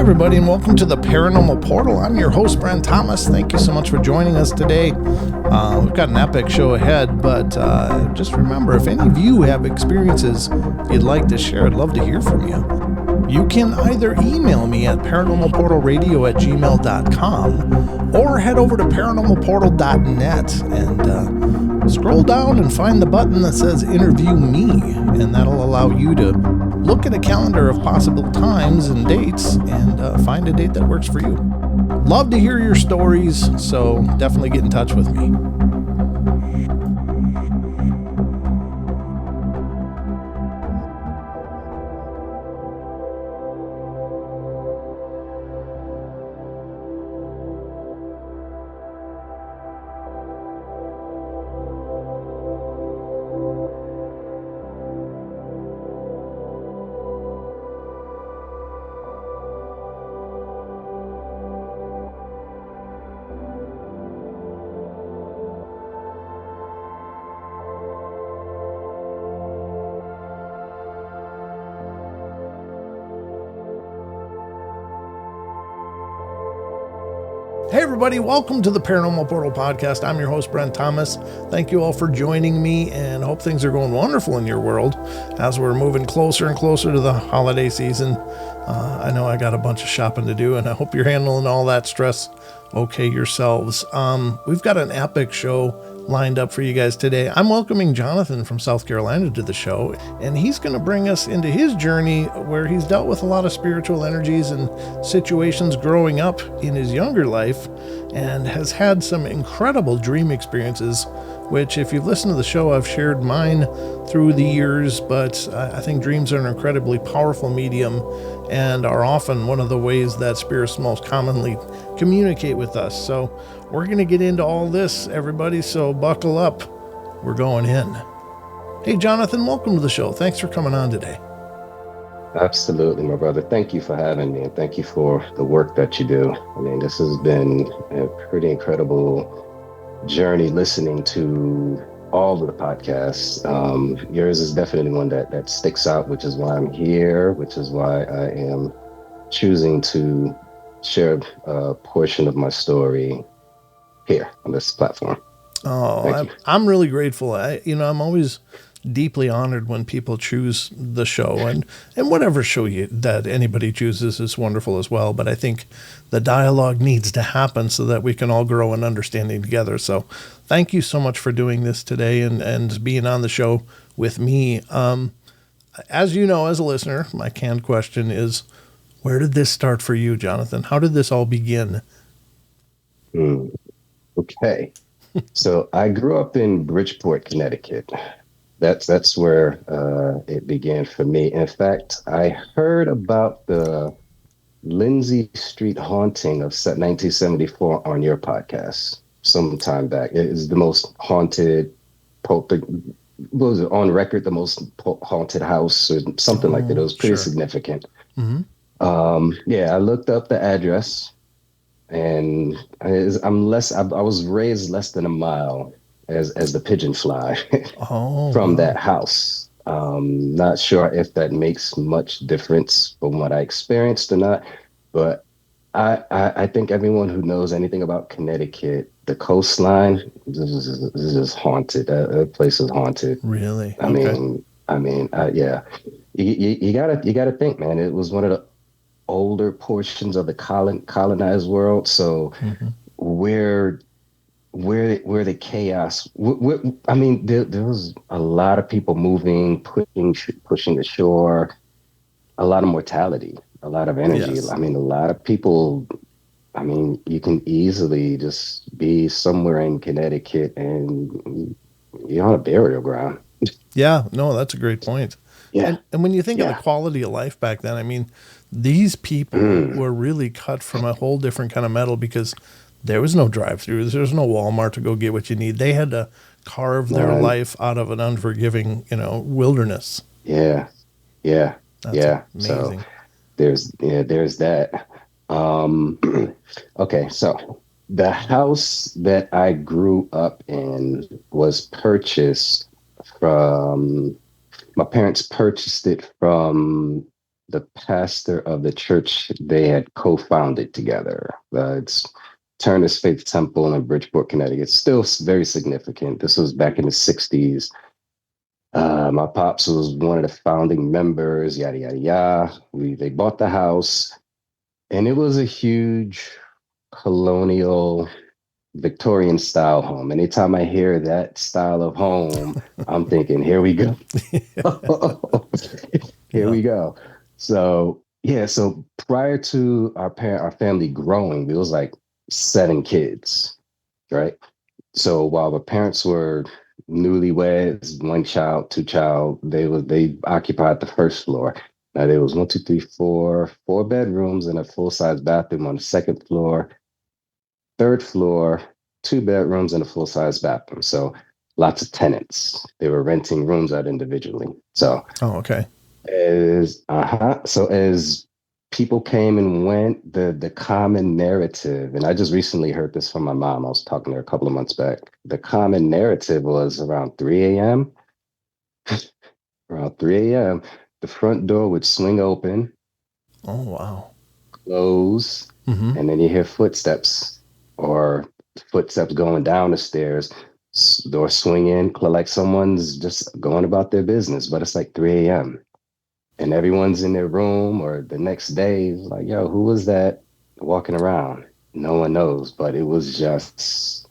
everybody, and welcome to the Paranormal Portal. I'm your host, Brent Thomas. Thank you so much for joining us today. We've got an epic show ahead, but just remember, if any of you have experiences you'd like to share, I'd love to hear from you. You can either email me at paranormalportalradio@gmail.com or head over to paranormalportal.net and scroll down and find the button that says Interview Me, and that'll allow you to look at a calendar of possible times and dates and find a date that works for you. Love to hear your stories, so definitely get in touch with me. Hey everybody, welcome to the Paranormal Portal podcast. I'm your host, Brent Thomas. Thank you all for joining me, and I hope things are going wonderful in your world as we're moving closer and closer to the holiday season. I know I got a bunch of shopping to do, and I hope you're handling all that stress okay yourselves. We've got an epic show lined up for you guys today. I'm welcoming Jonathan from South Carolina to the show, and he's going to bring us into his journey where he's dealt with a lot of spiritual energies and situations growing up in his younger life, and has had some incredible dream experiences, which if you've listened to the show, I've shared mine through the years, but I think dreams are an incredibly powerful medium and are often one of the ways that spirits most commonly communicate with us. So we're going to get into all this, everybody, so buckle up. We're going in. Hey, Jonathan, welcome to the show. Thanks for coming on today. Absolutely, my brother. Thank you for having me, and thank you for the work that you do. I mean, this has been a pretty incredible journey listening to all of the podcasts. Yours is definitely one that sticks out, which is why I'm here, which is why I am choosing to share a portion of my story here on this platform. Oh, I'm really grateful. I'm always deeply honored when people choose the show, and whatever show that anybody chooses is wonderful as well. But I think the dialogue needs to happen so that we can all grow in understanding together. So thank you so much for doing this today and being on the show with me. As you know, as a listener, my canned question is, where did this start for you, Jonathan? How did this all begin? Okay. So I grew up in Bridgeport, Connecticut. That's where it began for me. In fact, I heard about the Lindsay Street haunting of 1974 on your podcast some time back. It is the most haunted, what was it, on record, the most haunted house or something like that. It was pretty significant. Mm-hmm. I looked up the address, and I was raised less than a mile as the pigeon fly from that house. Not sure if that makes much difference from what I experienced or not, but I think everyone who knows anything about Connecticut, the coastline, this is haunted. That place is haunted. Really? I mean, yeah. You gotta think, man. It was one of the older portions of the colonized world. So where the chaos, I mean, there was a lot of people moving, pushing ashore, a lot of mortality, a lot of energy. Yes. I mean, a lot of people, I mean, you can easily just be somewhere in Connecticut and you're on a burial ground. Yeah, no, that's a great point. Yeah. And when you think of the quality of life back then, I mean, these people were really cut from a whole different kind of metal because there was no drive-throughs. There was no Walmart to go get what you need. They had to carve their life out of an unforgiving, wilderness. Yeah. That's amazing. So there's that. Okay, so the house that I grew up in was purchased from, my parents purchased it from the pastor of the church they had co-founded together. It's Turner's Faith Temple in Bridgeport, Connecticut. Still very significant. This was back in the 60s. My pops was one of the founding members, yada, yada, yada. They bought the house, and it was a huge colonial Victorian style home. Anytime I hear that style of home, I'm thinking, here we go. Here we go. So yeah, so prior to our family growing, it was like 7 kids, right? So while the parents were newlyweds, 1 child, 2 child, they occupied the first floor. Now there was 4 bedrooms and a full-size bathroom on the second floor. Third floor, 2 bedrooms and a full-size bathroom. So lots of tenants. They were renting rooms out individually. So okay. As people came and went, the common narrative, and I just recently heard this from my mom. I was talking to her a couple of months back. The common narrative was around 3 a.m. Around 3 a.m., the front door would swing open. Oh, wow. Close, and then you hear footsteps or footsteps going down the stairs, door swing in, like someone's just going about their business, but it's like 3 a.m. and everyone's in their room, or the next day, like, yo, who was that walking around? No one knows, but it was just,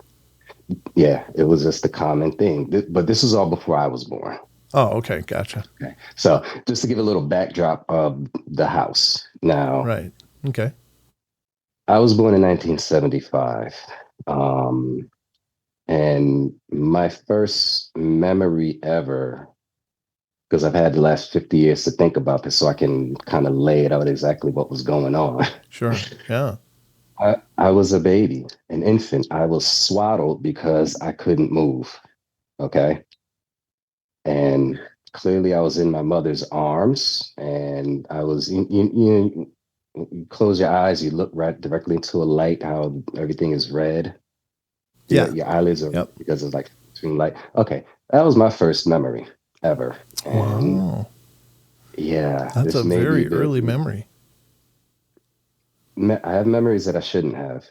it was just the common thing. But this was all before I was born. Oh, okay. Gotcha. Okay. So just to give a little backdrop of the house. Now, right. Okay. I was born in 1975. And my first memory ever, because I've had the last 50 years to think about this so I can kind of lay it out exactly what was going on. Sure. Yeah. I was a baby, an infant. I was swaddled because I couldn't move. Okay. And clearly I was in my mother's arms, and I was, you close your eyes, you look right directly into a light, how everything is red. Yeah. Your eyelids are because it's like between light. Okay. That was my first memory ever. And wow. Yeah. That's a very early memory. I have memories that I shouldn't have.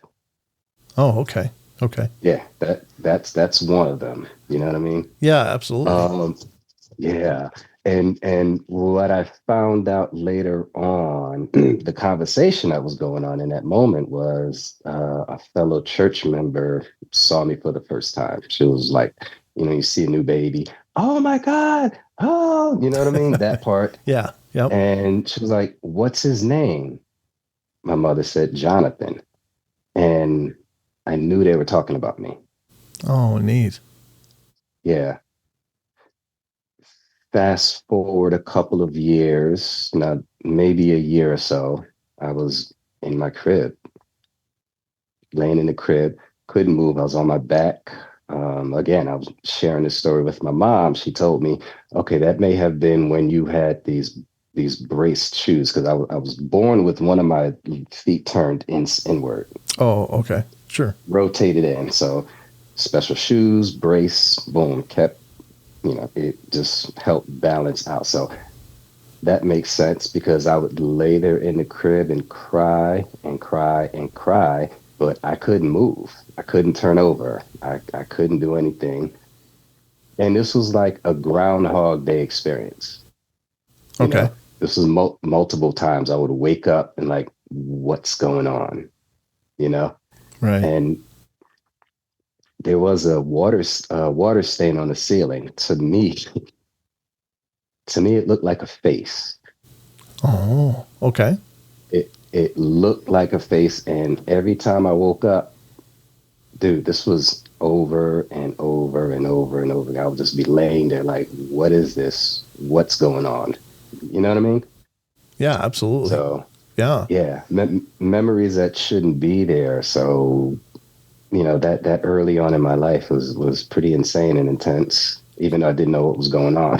Oh, okay. Okay. Yeah, that's one of them. You know what I mean? Yeah, absolutely. Yeah. And what I found out later on, the conversation that was going on in that moment was a fellow church member saw me for the first time. She was like, you see a new baby. Oh my God. Oh, you know what I mean? That part. Yeah. Yep. And she was like, what's his name? My mother said, Jonathan. And I knew they were talking about me. Oh, neat. Yeah. Fast forward a couple of years, now maybe a year or so, I was in my crib, laying in the crib, couldn't move. I was on my back. Again, I was sharing this story with my mom. She told me, okay, that may have been when you had these braced shoes, because I was born with one of my feet turned inward. Oh, okay. Sure. Rotated in. So special shoes, brace, boom, kept, it just helped balance out. So that makes sense, because I would lay there in the crib and cry and cry and cry, but I couldn't move. I couldn't turn over. I couldn't do anything. And this was like a Groundhog Day experience. Okay. This was multiple times. I would wake up and like, what's going on? Right. And there was a water stain on the ceiling. To me, it looked like a face. Oh, okay. It looked like a face, and every time I woke up, dude, this was over and over and over and over. I would just be laying there like, what is this? What's going on? You know what I mean? Yeah, absolutely. So, yeah. Memories that shouldn't be there. So, that early on in my life was pretty insane and intense, even though I didn't know what was going on.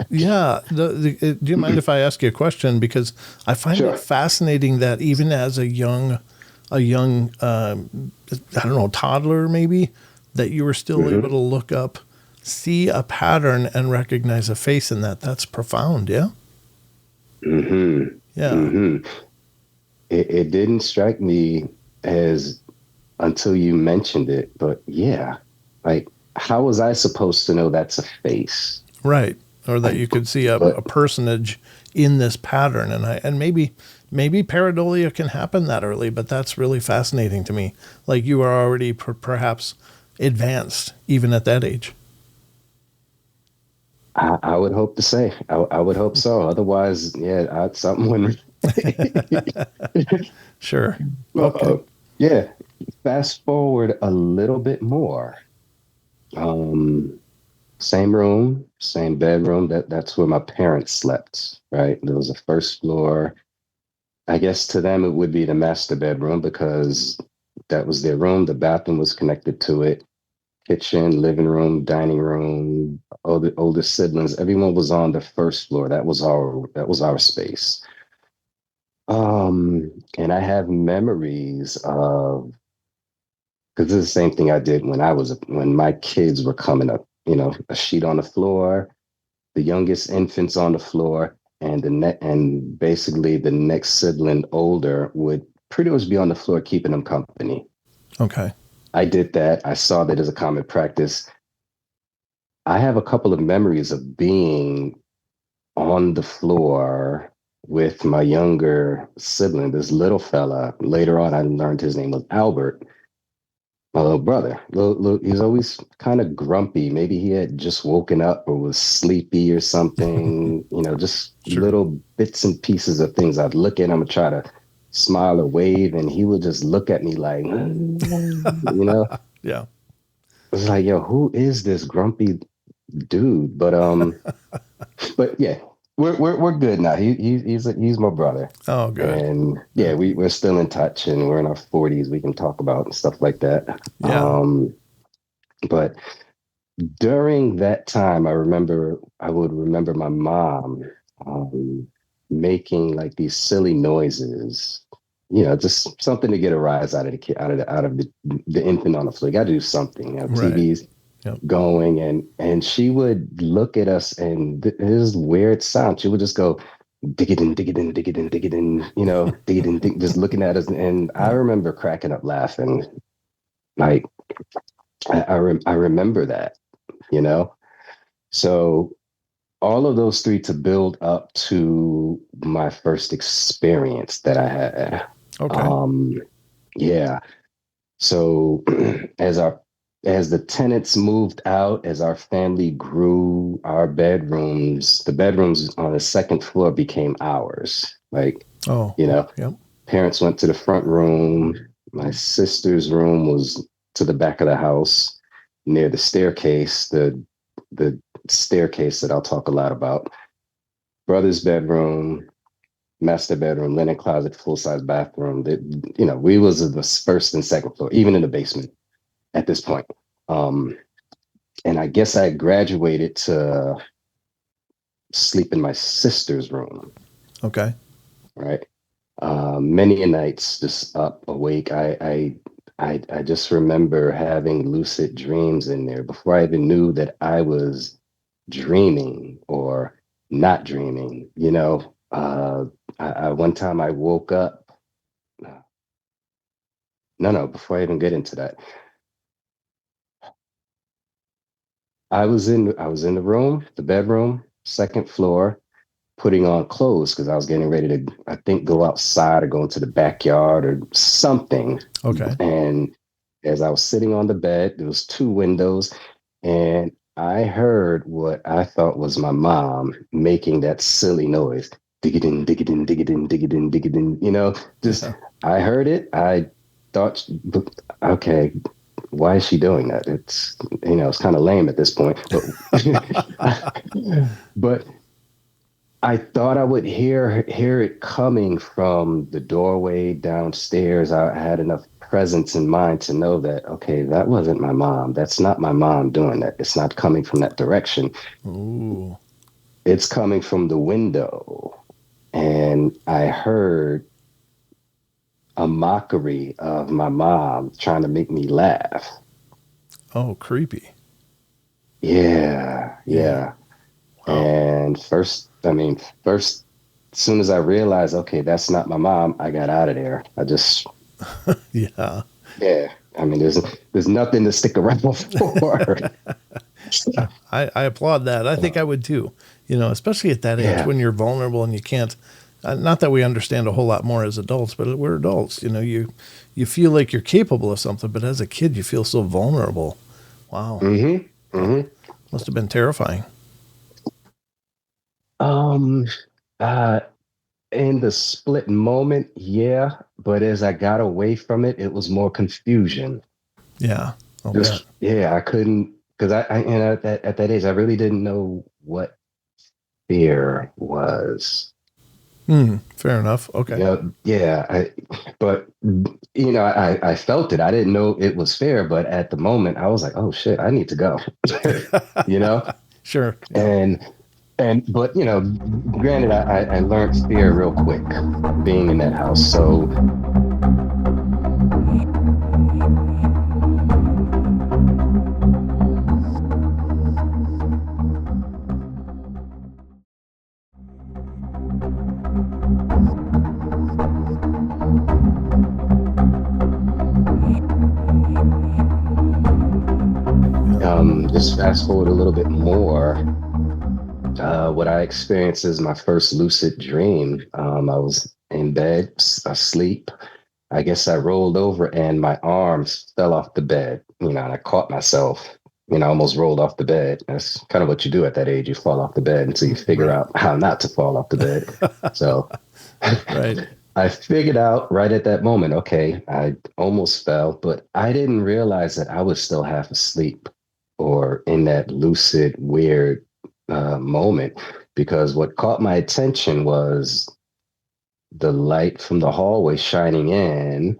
Yeah. Do you mind if I ask you a question? Because I find it fascinating that even as a young, I don't know, toddler maybe, that you were still able to look up, see a pattern, and recognize a face in that. That's profound. Yeah. Mm-hmm. Yeah. Mm-hmm. It didn't strike me as until you mentioned it, but yeah, like how was I supposed to know that's a face? Right. Or that Like, you could see a but personage in this pattern. And maybe pareidolia can happen that early, but that's really fascinating to me. Like you are already perhaps advanced even at that age. I would hope to say, I would hope so. Otherwise, yeah, something wouldn't. Sure. Well, Okay. yeah. Fast forward a little bit more. Um, Same room, same bedroom. That's where my parents slept. Right. There was a first floor. I guess to them it would be the master bedroom because that was their room. The bathroom was connected to it. Kitchen, living room, dining room. All the older siblings, everyone was on the first floor. That was our space. And I have memories of because this is the same thing I did when my kids were coming up. A sheet on the floor, the youngest infants on the floor, and basically the next sibling older would pretty much be on the floor keeping them company. Okay. I did that. I saw that as a common practice. I have a couple of memories of being on the floor with my younger sibling, this little fella. Later on, I learned his name was Albert, my little brother. He's always kind of grumpy. Maybe he had just woken up or was sleepy or something, just Sure. little bits and pieces of things. I'd look at him and try to smile or wave, and he would just look at me like, Yeah. it's like, yo, who is this grumpy dude? But yeah, we're good now. He's my brother, Oh, good. and yeah, Good. we're still in touch, and we're in our 40s. We can talk about stuff like that. Yeah. But during that time, I would remember my mom um, making like these silly noises. Just something to get a rise out of the kid, out of the infant on the floor. Got to do something. Right. TV's Yep. going, and she would look at us, and this weird sound. She would just go dig it in, dig it in, dig it in, dig it in, dig it in, just looking at us. And I Yeah. remember cracking up laughing. Like I remember that, you know. So all of those three to build up to my first experience that I had. Okay. Um, yeah. So as our as the tenants moved out, as our family grew, the bedrooms on the second floor became ours. Like, Oh. you know, Yep. parents went to the front room. My sister's room was to the back of the house near the staircase, the staircase that I'll talk a lot about. Brother's bedroom, master bedroom, linen closet, full size bathroom. We was in the first and second floor, even in the basement at this point. Um, and I guess I graduated to sleep in my sister's room, Okay. right? Many nights just up awake. I just remember having lucid dreams in there before I even knew that I was dreaming or not dreaming. One time I woke up. No, no. Before I even get into that, I was in the room, the bedroom, second floor, putting on clothes because I was getting ready to, I think, go outside or go into the backyard or something. Okay. And as I was sitting on the bed, there was two windows, and I heard what I thought was my mom making that silly noise. Dig it in, dig it in, dig it in, dig it in, dig it in. Just Yeah. I heard it. I thought, okay, why is she doing that? It's kind of lame at this point, but I thought I would hear it coming from the doorway downstairs. I had enough presence in mind to know that, okay, that wasn't my mom. That's not my mom doing that. It's not coming from that direction. Ooh. It's coming from the window. And I heard a mockery of my mom trying to make me laugh. Oh, creepy. Yeah, Yeah. yeah. Wow. And first soon as I realized, okay, that's not my mom, I got out of there. I just, Yeah. yeah. I mean, there's nothing to stick around for. I applaud that. I think I would too, especially at that age Yeah. when you're vulnerable and you can't, not that we understand a whole lot more as adults, but we're adults, you feel like you're capable of something, but as a kid, you feel so vulnerable. Wow. Mm-hmm. That Mm-hmm. must have been terrifying. Um, uh, in the split moment, yeah. But as I got away from it, it was more confusion. Yeah. I'll bet. Just, yeah, I couldn't, because at that age, I really didn't know what fear was. Fair enough. You Okay. know, yeah, but I felt it. I didn't know it was fair, but at the moment, I was like, oh shit, I need to go. you know, Sure. Yeah. and but granted, I learned fear real quick being in that house. So just fast forward a little bit more. What I experienced is my first lucid dream. I was in bed, asleep. I guess I rolled over and my arms fell off the bed, and I caught myself, I almost rolled off the bed. That's kind of what you do at that age. You fall off the bed until you figure Right. out how not to fall off the bed. So Right. I figured out right at that moment, okay, I almost fell, but I didn't realize that I was still half asleep or in that lucid, weird moment, because what caught my attention was the light from the hallway shining in.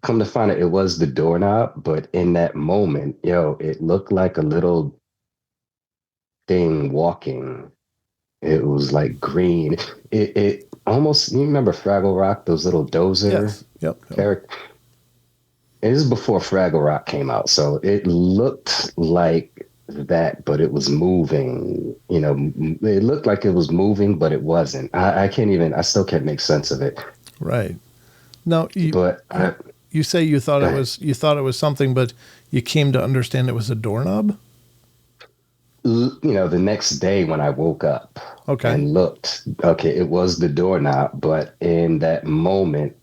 Come to find it was the doorknob, but in that moment, it looked like a little thing walking. It was like green. It almost, you remember Fraggle Rock, those little dozer Yes. Yep. Yep. characters? It was before Fraggle Rock came out, so it looked like that, but it was moving. It looked like it was moving, but it wasn't. I can't even. I still can't make sense of it. Right. Now But you say you thought go it ahead. was something, but you came to understand it was a doorknob. The next day when I woke up Okay. and looked, okay, it was the doorknob, but in that moment,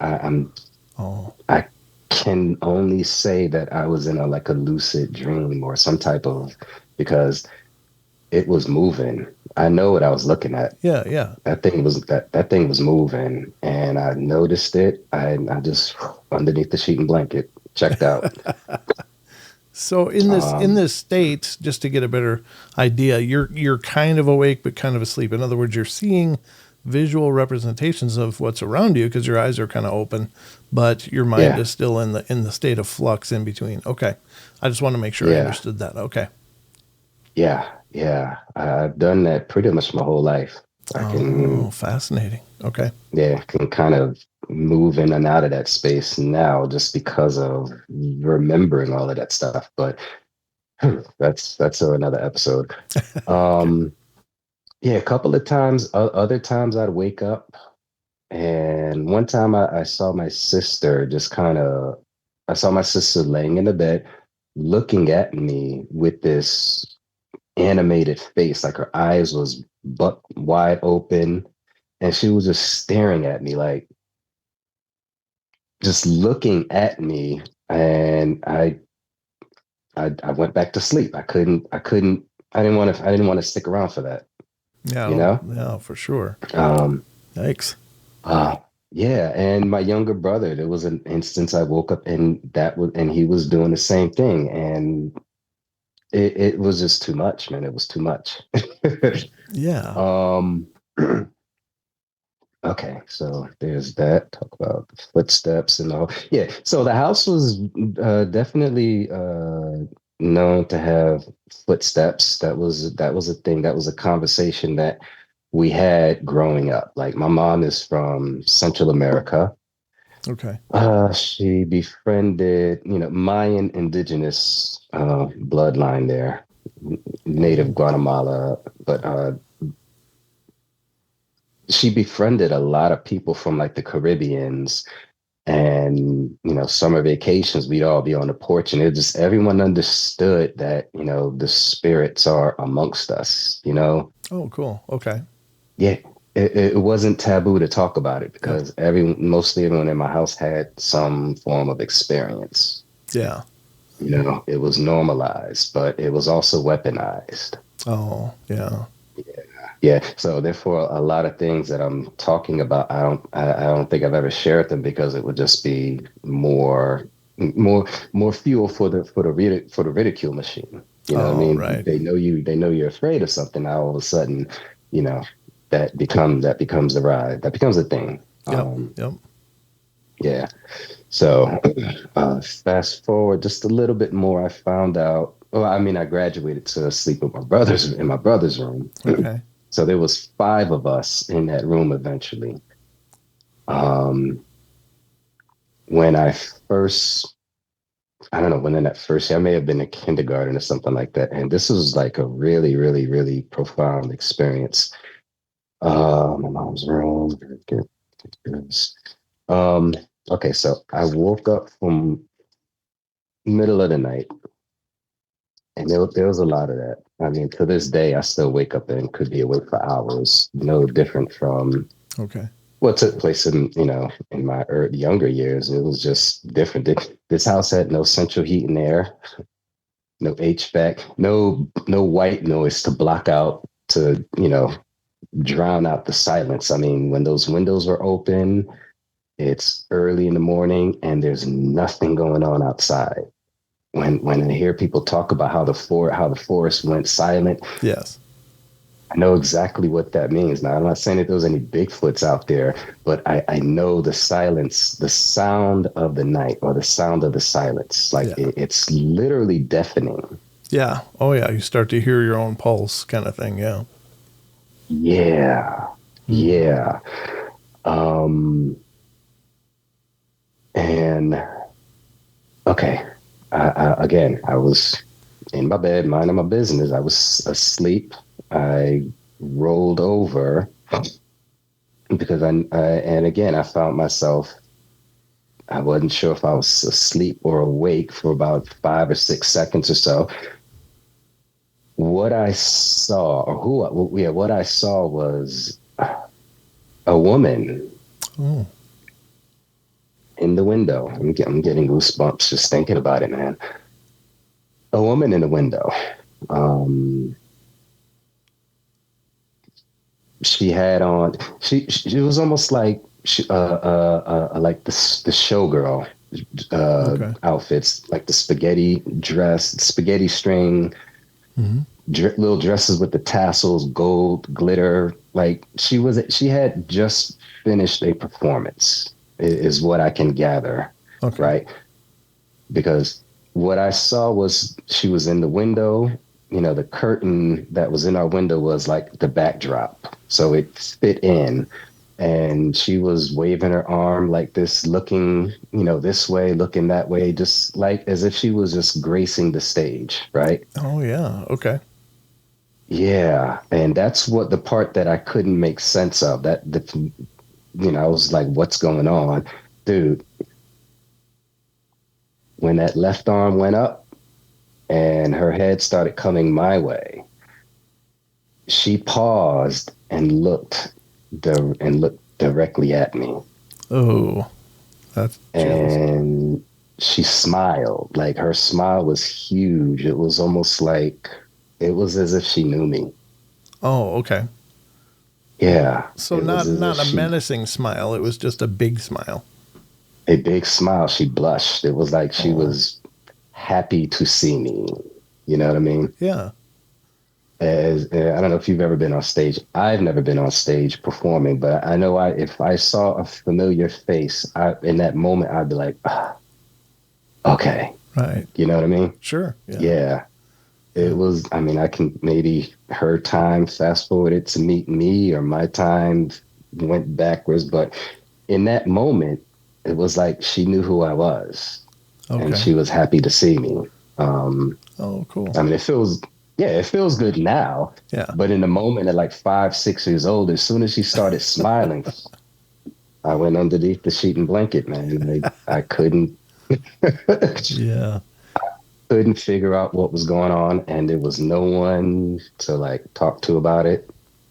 Oh. I can only say that I was in a lucid dream or some type of, because it was moving. I know what I was looking at. Yeah. Yeah. That thing was moving, and I noticed it. I just underneath the sheet and blanket checked out. So in this Um, state, just to get a better idea, you're kind of awake but kind of asleep. In other words, you're seeing visual representations of what's around you because your eyes are kind of open, but your mind yeah, is still in the state of flux in between. Okay, I just want to make sure I yeah, understood that. Okay. yeah. I've done that pretty much my whole life. I Oh, can, fascinating. Okay. yeah, can kind of move in and out of that space now just because of remembering all of that stuff. But that's another episode. Okay. Um, yeah, a couple of times, other times I'd wake up, and one time I saw my sister I saw my sister laying in the bed, looking at me with this animated face, like her eyes was buck wide open, and she was just staring at me, like just looking at me. And I went back to sleep. I didn't want to stick around for that, Yeah. you know? Yeah, for sure. Um, Yikes. uh, yeah. And my younger brother, there was an instance I woke up and he was doing the same thing. And it was just too much, man. It was too much. Yeah. um, Okay, so there's that. Talk about the footsteps and all. Yeah, so the house was definitely known to have footsteps. That was a thing. That was a conversation that we had growing up. Like my mom is from Central America. Okay. She befriended, Mayan indigenous bloodline there, native Oh. Guatemala, but she befriended a lot of people from like the Caribbeans, and summer vacations, we'd all be on the porch, and it just everyone understood that the spirits are amongst us. Oh, cool. Okay. Yeah, it wasn't taboo to talk about it Yep. because mostly everyone in my house had some form of experience. Yeah. It was normalized, but it was also weaponized. Oh, yeah. Yeah, so therefore, a lot of things that I'm talking about, I don't think I've ever shared them because it would just be more fuel for the ridicule machine. You know what I Oh, mean? right. They know you're afraid of something. Now all of a sudden, you know, that becomes a ride, that becomes a thing. Yep. Yep. Yeah. So, fast forward just a little bit more, I found out. Well, I mean, I graduated to sleep with my brother's room. Okay. So there was five of us in that room eventually. Um, when I first, I don't know, when in that first year, I may have been in kindergarten or something like that. And this was like a really, really, really profound experience. My mom's room. Um, okay, so I woke up from middle of the night, and there was a lot of that. I mean, to this day, I still wake up and could be awake for hours. No different from Okay. what took place in my younger years. It was just different. This house had no central heat and air, no HVAC, no white noise to block out, to drown out the silence. I mean, when those windows were open, it's early in the morning and there's nothing going on outside. When I hear people talk about how the forest went silent, Yes. I know exactly what that means. Now, I'm not saying that there was any Bigfoots out there, but I know the silence, the sound of the night, or the sound of the silence. Like Yeah. it's literally deafening. Yeah. Oh, yeah. You start to hear your own pulse kind of thing. Yeah. Yeah. Mm-hmm. Yeah. Um, and okay. Again, I was in my bed, minding my business. I was asleep. I rolled over because and again, I found myself, I wasn't sure if I was asleep or awake for about 5 or 6 seconds or so. What I saw, what I saw was a woman Oh. in the window. I'm getting goosebumps just thinking about it, man. A woman in the window. Um, she had on. She was almost like like the showgirl Okay. outfits, like the spaghetti dress, spaghetti string, Mm-hmm. little dresses with the tassels, gold glitter. Like she had just finished a performance, is what I can gather, Okay. right? Because what I saw was she was in the window. The curtain that was in our window was like the backdrop, so it fit in, and she was waving her arm like this, looking, this way, looking that way, just like as if she was just gracing the stage, right? Oh, yeah. Okay. Yeah, and that's what the part that I couldn't make sense of. I was like, "What's going on, dude?" When that left arm went up and her head started coming my way, she paused and looked directly at me, Oh, that's chills. and she smiled. Like her smile was huge. It was almost like it was as if she knew me. Oh, okay. Yeah, So it was as if not a she menacing smile. It was just a big smile. a big smile. She blushed. It was like she Oh, was happy to see me. You know what I mean? yeah. I don't know if you've ever been on stage. I've never been on stage performing, but I know if I saw a familiar face, in that moment I'd be like, okay, Right. you know what I mean? Sure. Yeah. Yeah, it Yeah. was. I mean, I can maybe her time fast forwarded to meet me, or my time went backwards, but in that moment, it was like she knew who I was, and Okay. she was happy to see me. Um, Oh, cool. I mean, it feels. Yeah, it feels good now. Yeah. But in the moment at like 5, 6 years old, as soon as she started smiling, I went underneath the sheet and blanket, man. I Yeah. couldn't figure out what was going on, and there was no one to like talk to about it.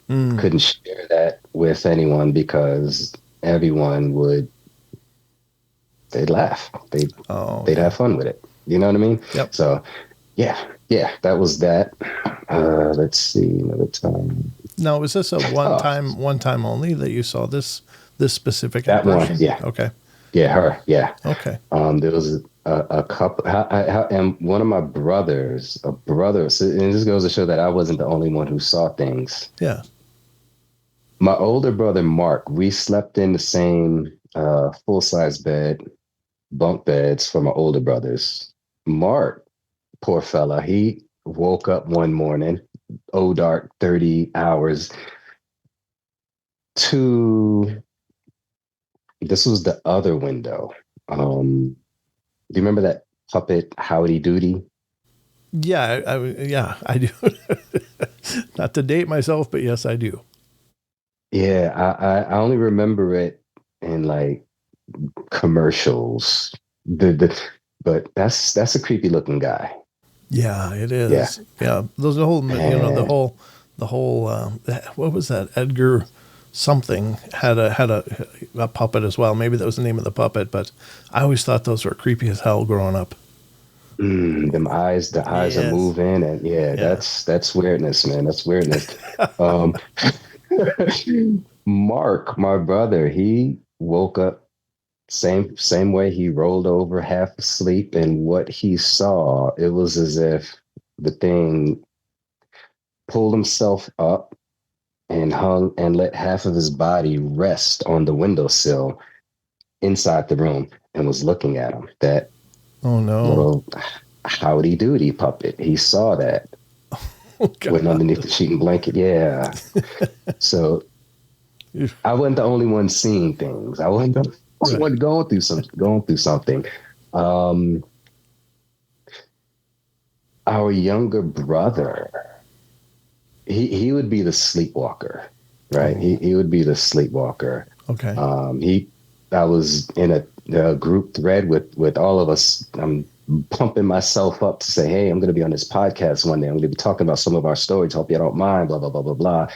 Mm. Couldn't share that with anyone because everyone would they'd laugh. Oh, They'd yeah. have fun with it. You know what I mean? Yep. So yeah, that was that. Let's see another time. Now, is this a Oh, one time only that you saw this specific that one. apparition? Yeah, Okay. yeah, her. Yeah. Okay. There was a couple, and one of my brothers, a brother, and this goes to show that I wasn't the only one who saw things. Yeah. My older brother, Mark, we slept in the same full size bed, bunk beds for my older brothers. Mark, poor fella, he woke up one morning, oh dark, 30 hours, to this was the other window. Do you remember that puppet Howdy Doody? Yeah. Yeah, I do. Not to date myself, but yes, I do. Yeah, I only remember it in like commercials. The but that's a creepy looking guy. Yeah, it Yeah. is. Yeah. Those the whole, And the whole, what was that? Edgar something had a puppet as well. Maybe that was the name of the puppet, but I always thought those were creepy as hell growing up. the eyes are Yes. moving, and yeah, Yeah. that's weirdness, man. That's weirdness. Um, Mark, my brother, he woke up same way. He rolled over half asleep, and what he saw, it was as if the thing pulled himself up and hung and let half of his body rest on the windowsill inside the room and was looking at him. That Oh no. little howdy doody puppet. He saw that Oh went God. underneath the sheet and blanket. Yeah. So I wasn't the only one seeing things. I wasn't the only Right. one going through something. Um, our younger brother, he would be the sleepwalker, right? Oh, He would be the sleepwalker. okay. He I was in a group thread with all of us. I'm pumping myself up to say, hey, I'm going to be on this podcast one day. I'm going to be talking about some of our stories. Hope you don't mind. Blah blah blah blah blah.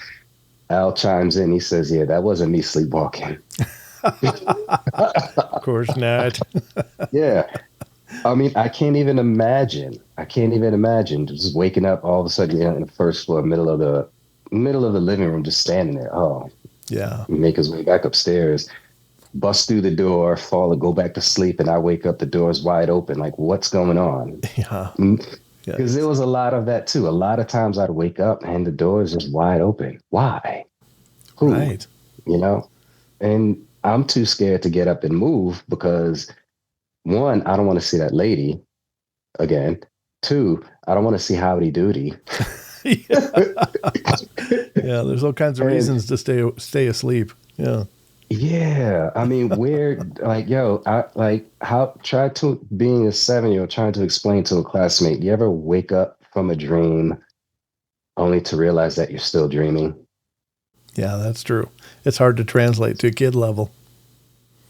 Al chimes in. He says, yeah, that wasn't me sleepwalking. Of course not. Yeah. I mean, I can't even imagine just waking up all of a sudden in the first floor, middle of the living room, just standing there. Oh, Yeah. make his way back upstairs, bust through the door, fall and go back to sleep, and I wake up, the door's wide open. Like, what's going on? Yeah. Yeah. Because there was a lot of that too. A lot of times I'd wake up and the door is just wide open. Why? Who? Right. You know? And I'm too scared to get up and move because one, I don't want to see that lady again. Two, I don't want to see Howdy Doody. Yeah. Yeah. There's all kinds of And reasons to stay asleep. Yeah. yeah, I mean, where, like, yo, I like how try to being a 7-year-old trying to explain to a classmate, you ever wake up from a dream only to realize that you're still dreaming? Yeah, that's true. It's hard to translate to kid level.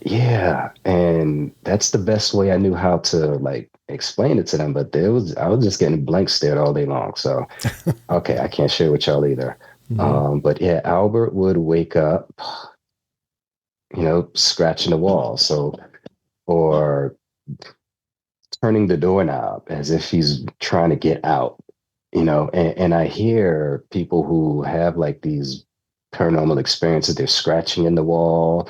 Yeah, and that's the best way I knew how to like explain it to them. But I was just getting blank stared all day long. So okay, I can't share with y'all either. Hmm. But yeah, Albert would wake up, scratching the wall. So or turning the doorknob as if he's trying to get out, and I hear people who have like these paranormal experiences, they're scratching in the wall,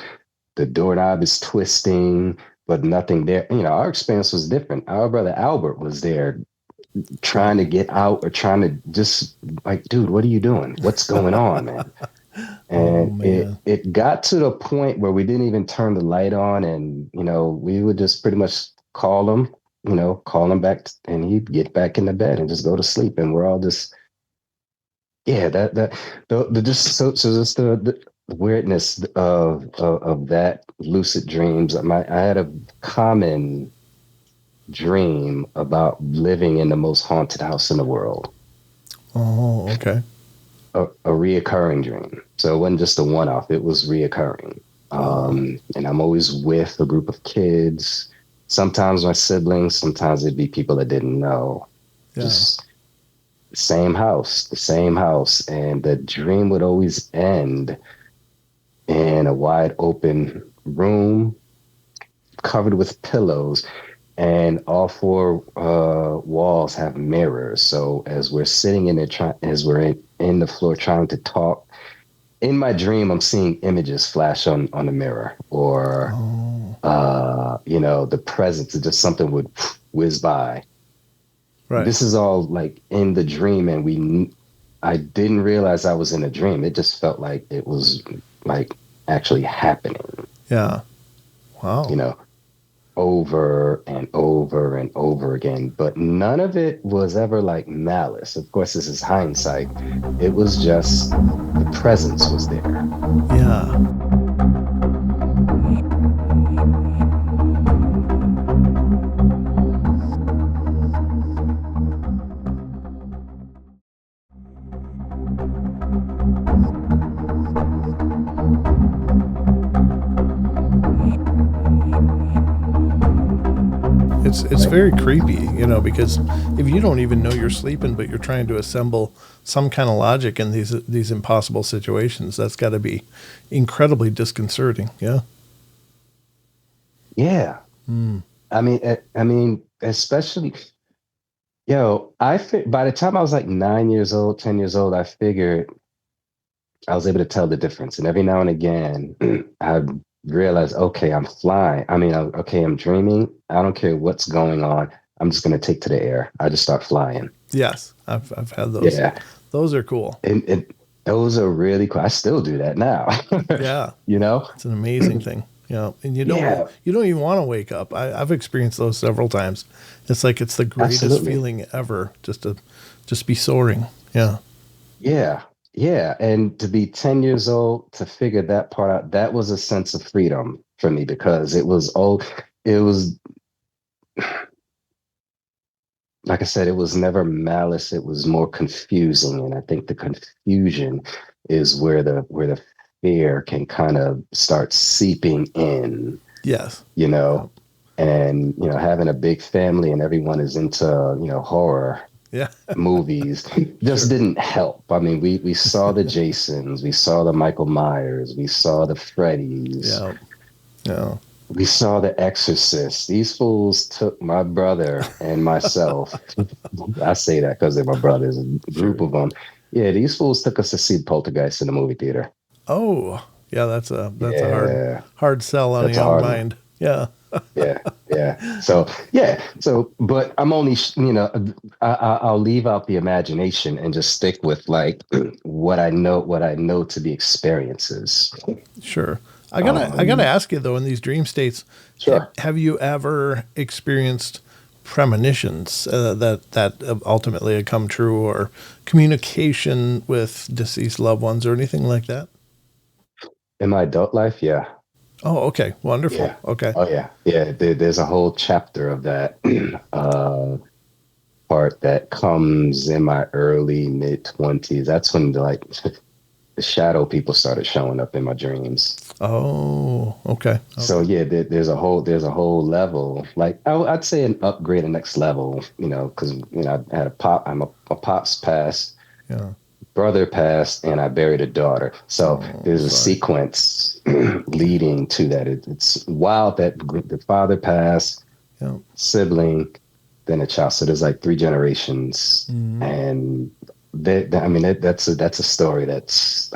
the doorknob is twisting, but nothing there. Our experience was different. Our brother Albert was there trying to get out or trying to just like, dude, what are you doing? What's going on, man? Oh And it man. it got to the point where we didn't even turn the light on, and we would just pretty much call him back, and he'd get back in the bed and just go to sleep, and we're all just yeah, the just so just the weirdness of that lucid dreams. I had a common dream about living in the most haunted house in the world. Oh, okay. A reoccurring dream. So it wasn't just a one off, it was reoccurring. Wow. And I'm always with a group of kids, sometimes my siblings, sometimes it'd be people I didn't know. Yeah. Just the same house. And the dream would always end in a wide open room covered with pillows, and all four walls have mirrors. So as we're sitting in it, as we're in the floor trying to talk, in my dream, I'm seeing images flash on the mirror, or Oh, the presence. Just something would whiz by. right. This is all like in the dream, and I didn't realize I was in a dream. It just felt like it was like actually happening. Yeah. You Wow. know, over and over and over again. But none of it was ever like malice. Of course, this is hindsight. It was just the presence was there. Yeah. It's very creepy, because if you don't even know you're sleeping, but you're trying to assemble some kind of logic in these impossible situations, that's got to be incredibly disconcerting. Yeah. Yeah. Mm. I mean, especially, by the time I was like 9 years old, 10 years old, I figured I was able to tell the difference. And every now and again, I realized, okay, I'm flying. Okay, I'm dreaming. I don't care what's going on. I'm just going to take to the air. I just start flying. Yes, I've had those. Yeah. Those are cool. And those are really cool. I still do that now. Yeah, you know? it's an amazing thing. And Yeah, you don't even want to wake up. I've experienced those several times. It's like it's the greatest absolutely. feeling ever just to just be soaring. Yeah. Yeah. Yeah. And to be 10 years old, to figure that part out, that was a sense of freedom for me, because it was, like I said, it was never malice. It was more confusing. And I think the confusion is where the fear can kind of start seeping in, Yes. you Yeah. know, and, having a big family and everyone is into, horror Yeah. movies just Sure. didn't help. I mean, we saw the Jasons, we saw the Michael Myers, we saw the Freddys, Yeah. Yeah. we saw the Exorcist. These fools took my brother and myself. I say that because they're my brothers, a group Sure. of them. Yeah, these fools took us to see Poltergeist in the movie theater. Oh, yeah. That's a Yeah, hard sell on a that's a young hard one. mind. Yeah. Yeah, yeah. So yeah, but I'm only, I'll leave out the imagination and just stick with like what I know to be experiences. Sure. I gotta Um, ask you though, in these dream states, sure. have you ever experienced premonitions that ultimately had come true, or communication with deceased loved ones, or anything like that? In my adult life, yeah, Oh, okay, wonderful. yeah, Okay, oh yeah, yeah. There's a whole chapter of that uh, part that comes in my early mid 20s. That's when the shadow people started showing up in my dreams. oh, okay, So okay, yeah, there's a whole level. Like I'd say an upgrade, a next level. Because I had a pop. My pops passed, yeah. brother passed, and I buried a daughter. So Oh, there's a sorry. sequence leading to that. It's wild that the father passed, Yeah. sibling, then a child. So there's like three generations, Mhm. and I mean that's a story that's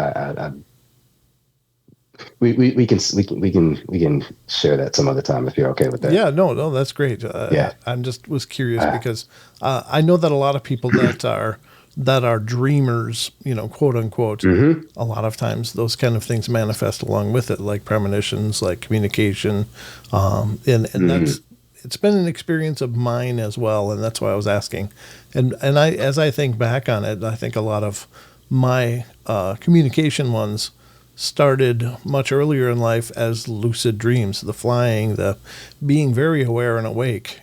we can share that some other time if you're okay with that. Yeah, no, no, that's great. Yeah. I'm just was curious Uh, because I know that a lot of people that are dreamers, quote unquote, hmm a lot of times those kind of things manifest along with it, like premonitions, like communication, and hmm that's it's been an experience of mine as well, and that's why I was asking. And as I think back on it, I think a lot of my communication ones started much earlier in life as lucid dreams, the flying, the being very aware and awake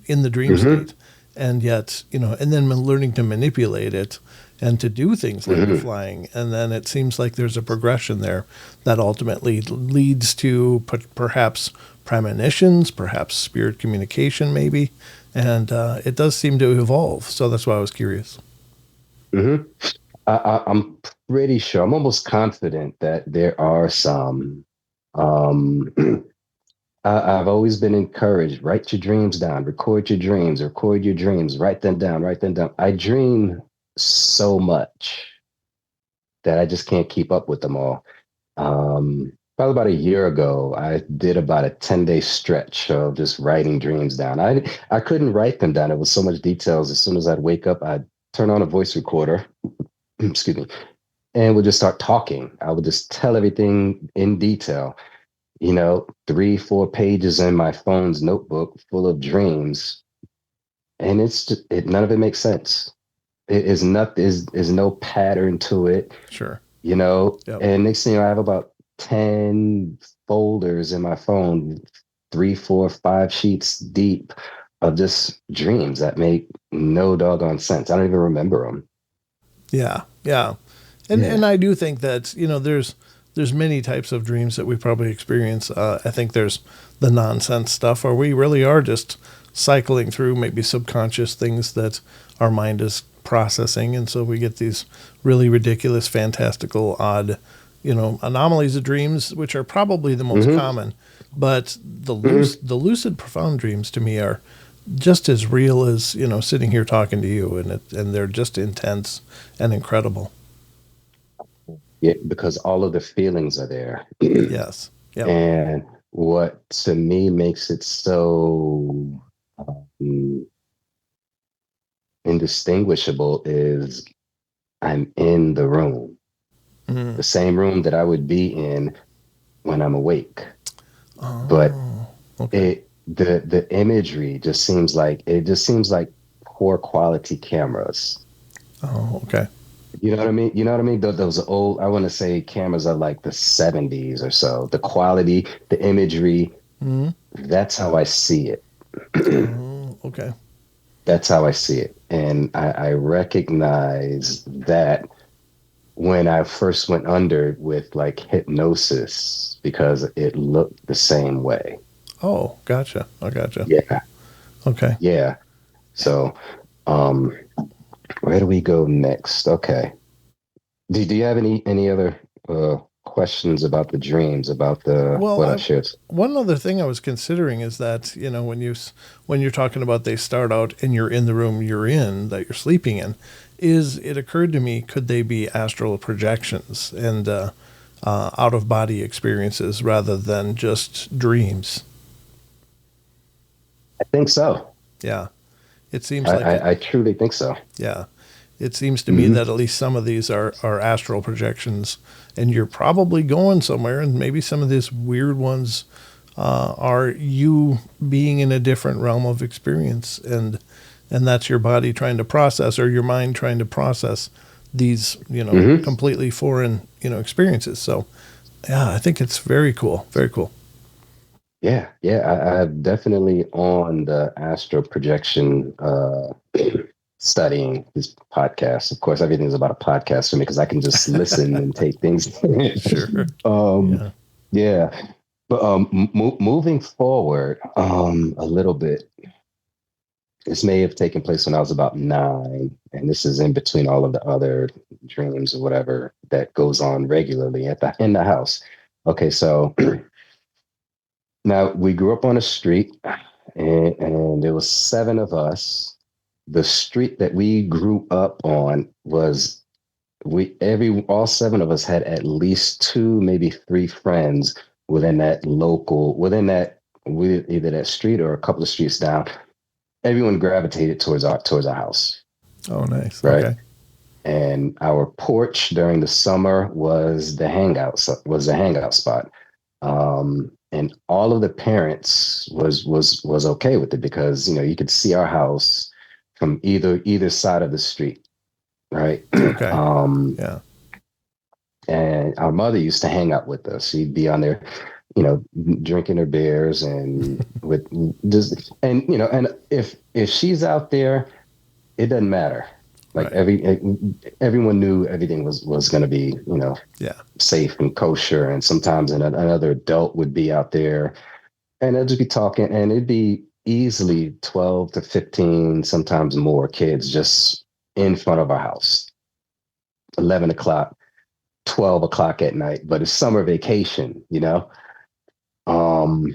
in the dream hmm state. and yet, and then learning to manipulate it and to do things like the Mm-hmm. flying. And then it seems like there's a progression there that ultimately leads to perhaps premonitions, perhaps spirit communication, maybe. And it does seem to evolve. So that's why I was curious. Mm-hmm. I'm pretty sure, I'm almost confident that there are some. Um, I've always been encouraged, write your dreams down, record your dreams, write them down, write them down. I dream so much that I just can't keep up with them all. Probably about a year ago, I did about a 10-day stretch of just writing dreams down. I couldn't write them down. It was so much details. As soon as I'd wake up, I'd turn on a voice recorder, excuse me, and would just start talking. I would just tell everything in detail. 3, 4 pages in my phone's notebook full of dreams, and it's just, none of it makes sense. It is not is no pattern to it, Sure. Yep. And next thing you know, I have about 10 folders in my phone, 3, 4, 5 sheets deep of just dreams that make no doggone sense. I don't even remember them. Yeah. Yeah. And I do think that, there's many types of dreams that we probably experience. I think there's the nonsense stuff where we really are just cycling through maybe subconscious things that our mind is processing. And so we get these really ridiculous, fantastical, odd, anomalies of dreams, which are probably the most Mm-hmm. common. But Mm-hmm. the lucid, profound dreams to me are just as real as, sitting here talking to you. And they're just intense and incredible. Yeah, because all of the feelings are there. Yes. Yep. And what to me makes it so um, indistinguishable is I'm in the room, Mm. the same room that I would be in when I'm awake. But Oh, okay. the imagery just seems like poor quality cameras. Oh, okay. You know what I mean? You know what I mean? Those old, I want to say cameras are like the 70s or so. The quality, the imagery, Mm. that's how I see it. Oh, okay. That's how I see it. And I recognize that when I first went under with like hypnosis because it looked the same way. Oh, gotcha. I gotcha. Yeah. Okay. Yeah. So, um, where do we go next? Okay. Do you have any other questions about the dreams, about the Well, what I shared? one other thing I was considering is that when you're talking about they start out and you're in the room you're in that you're sleeping in, is it occurred to me could they be astral projections and out of body experiences rather than just dreams? I think so. Yeah, it seems I, like it. I, I truly think so. Yeah, it seems to me Hmm. that at least some of these are astral projections, and you're probably going somewhere, and maybe some of these weird ones are you being in a different realm of experience, and that's your body trying to process or your mind trying to process these Hmm. completely foreign experiences. So yeah, I think it's very cool, very cool. Yeah, yeah. I'm definitely on the astral projection studying this podcast. Of course, everything's about a podcast for me because I can just listen and take things. Sure. um, Yeah. yeah, but moving forward a little bit, this may have taken place when I was about 9, and this is in between all of the other dreams or whatever that goes on regularly in the house. Okay, so now we grew up on a street, and there was 7 of us. The street that we grew up on was we every all 7 of us had at least 2, maybe 3 friends within that either that street or a couple of streets down. Everyone gravitated towards our house, Oh, nice. right? Okay. And our porch during the summer was the hangout spot. And all of the parents was okay with it because you could see our house from either side of the street, right? Okay. um, Yeah. and our mother used to hang out with us. She'd be on there, drinking her beers and with just, and and if she's out there, it doesn't matter. Like Right. everyone knew everything was going to be, Yeah. safe and kosher. And sometimes another adult would be out there, and they'd just be talking, and it'd be easily 12 to 15, sometimes more kids just in front of our house. 11 o'clock, 12 o'clock at night, but it's summer vacation. Um,